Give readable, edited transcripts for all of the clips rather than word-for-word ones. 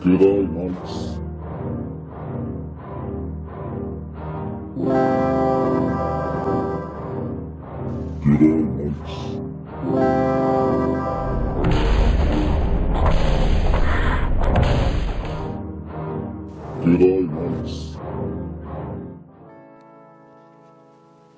G'day, mates. G'day, mates. G'day, mates.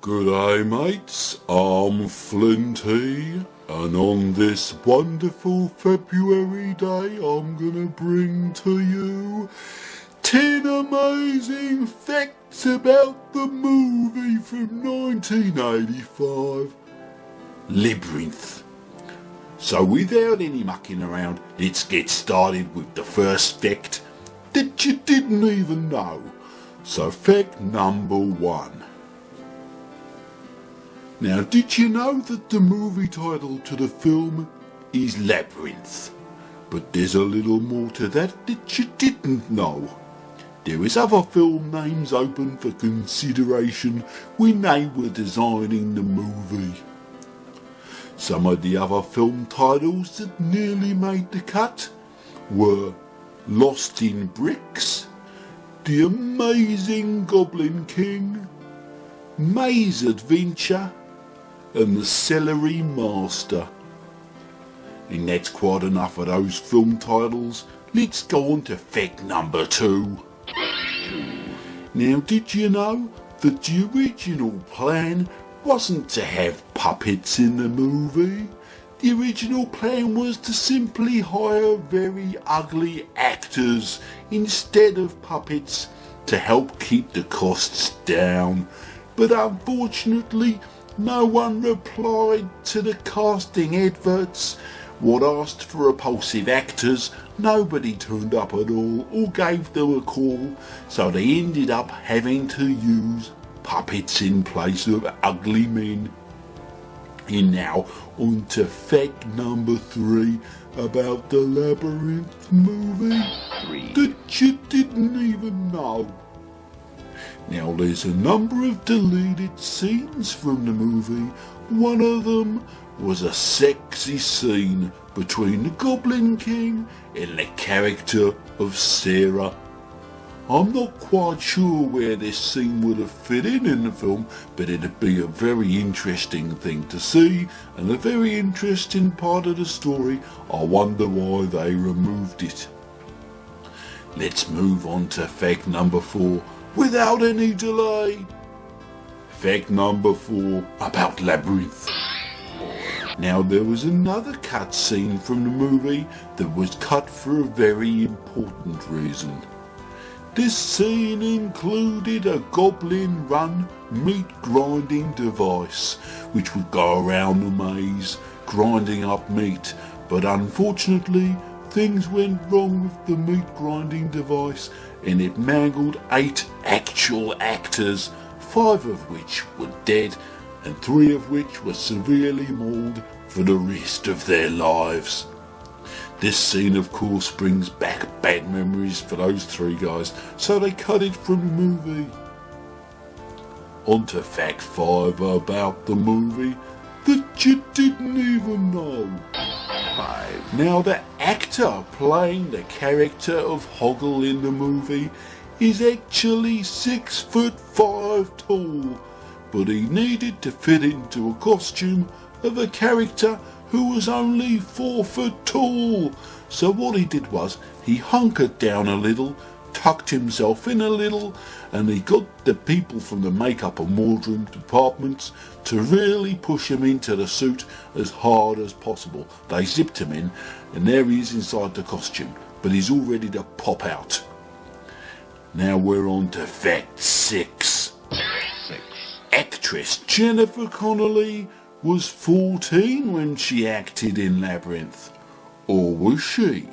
G'day mates, I'm Flinty, and on this wonderful February day I'm gonna bring to you 10 amazing facts about the movie from 1985, Labyrinth. So without any mucking around, let's get started with the first fact that you didn't even know. So fact number 1. Now, did you know that the movie title to the film is Labyrinth? But there's a little more to that you didn't know. There is other film names open for consideration when they were designing the movie. Some of the other film titles that nearly made the cut were Lost in Bricks, The Amazing Goblin King, Maze Adventure, and The Celery Master. And that's quite enough of those film titles. Let's go on to fact number 2. Now, did you know that the original plan wasn't to have puppets in the movie? The original plan was to simply hire very ugly actors instead of puppets to help keep the costs down. But unfortunately, no one replied to the casting adverts. What asked for repulsive actors, nobody turned up at all or gave them a call, so they ended up having to use puppets in place of ugly men. And now on to fact number 3 about the Labyrinth movie that you didn't even know. Now there's a number of deleted scenes from the movie. One of them was a sexy scene between the Goblin King and the character of Sarah. I'm not quite sure where this scene would have fit in the film, but it'd be a very interesting thing to see and a very interesting part of the story. I wonder why they removed it. Let's move on to fact number 4 without any delay. Fact number 4 about Labyrinth. Now there was another cut scene from the movie that was cut for a very important reason. This scene included a goblin run meat grinding device which would go around the maze grinding up meat, but unfortunately things went wrong with the meat grinding device and it mangled 8 actual actors, 5 of which were dead and 3 of which were severely mauled for the rest of their lives. This scene of course brings back bad memories for those 3 guys, so they cut it from the movie. On to fact 5 about the movie that you didn't even know. 5. Now the actor playing the character of Hoggle in the movie is actually 6'5" tall, but he needed to fit into a costume of a character who was only 4 foot tall. So what he did was he hunkered down a little, tucked himself in a little, and he got the people from the makeup and wardrobe departments to really push him into the suit as hard as possible. They zipped him in, and there he is inside the costume, but he's all ready to pop out. Now we're on to fact 6. Actress Jennifer Connelly was 14 when she acted in Labyrinth. Or was she?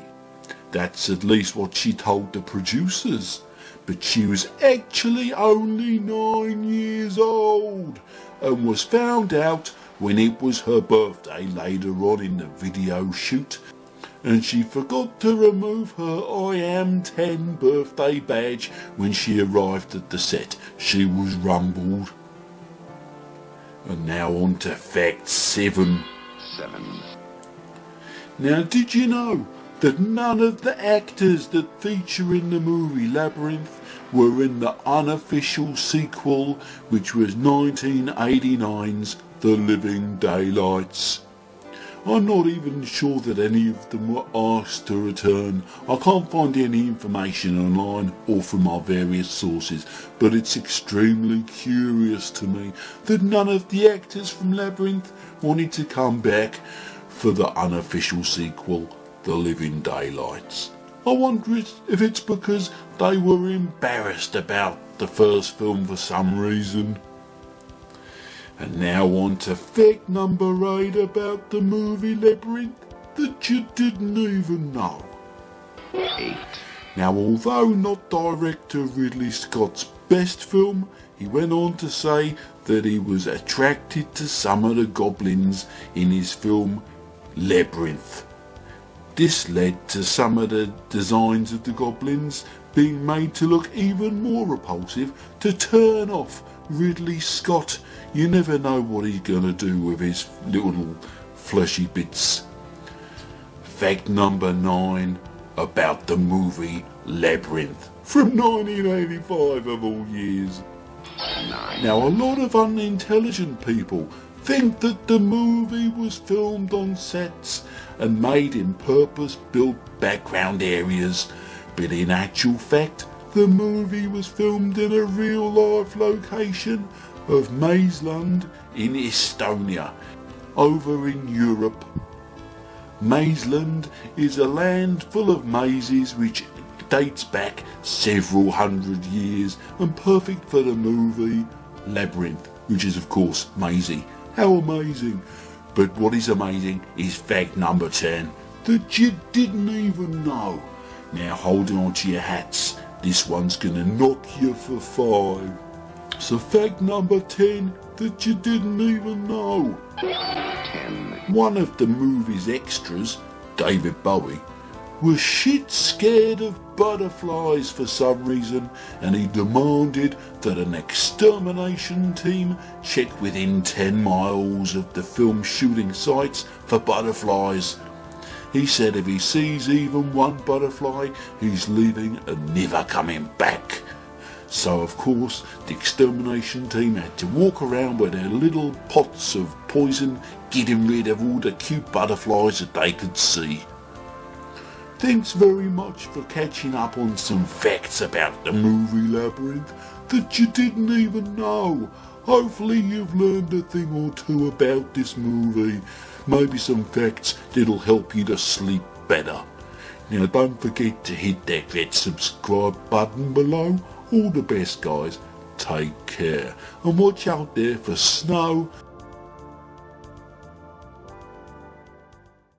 That's at least what she told the producers. But she was actually only 9 years old and was found out when it was her birthday later on in the video shoot, and she forgot to remove her I am 10 birthday badge when she arrived at the set. She was rumbled. And now on to fact 7. Now did you know that none of the actors that feature in the movie Labyrinth were in the unofficial sequel, which was 1989's The Living Daylights. I'm not even sure that any of them were asked to return. I can't find any information online or from our various sources, but it's extremely curious to me that none of the actors from Labyrinth wanted to come back for the unofficial sequel, The Living Daylights. I wonder if it's because they were embarrassed about the first film for some reason. And now on to fact number 8 about the movie Labyrinth that you didn't even know. 8. Now, although not director Ridley Scott's best film, he went on to say that he was attracted to some of the goblins in his film Labyrinth. This led to some of the designs of the goblins being made to look even more repulsive to turn off Ridley Scott. You never know what he's going to do with his little fleshy bits. Fact number 9 about the movie Labyrinth from 1985 of all years. 9. Now, a lot of unintelligent people think that the movie was filmed on sets and made in purpose-built background areas, but in actual fact, the movie was filmed in a real-life location of Maisland in Estonia, over in Europe. Maisland is a land full of mazes which dates back several hundred years and perfect for the movie Labyrinth, which is of course mazy. How amazing! But what is amazing is fact number 10 that you didn't even know. Now hold on to your hats, this one's gonna knock you for 5. So fact number 10 that you didn't even know. 10. One of the movie's extras, David Bowie, was shit scared of butterflies for some reason, and he demanded that an extermination team check within 10 miles of the film shooting sites for butterflies. He said if he sees even one butterfly, he's leaving and never coming back. So of course, the extermination team had to walk around with their little pots of poison, getting rid of all the cute butterflies that they could see. Thanks very much for catching up on some facts about the movie Labyrinth that you didn't even know. Hopefully you've learned a thing or two about this movie. Maybe some facts that'll help you to sleep better. Now don't forget to hit that red subscribe button below. All the best guys, take care and watch out there for snow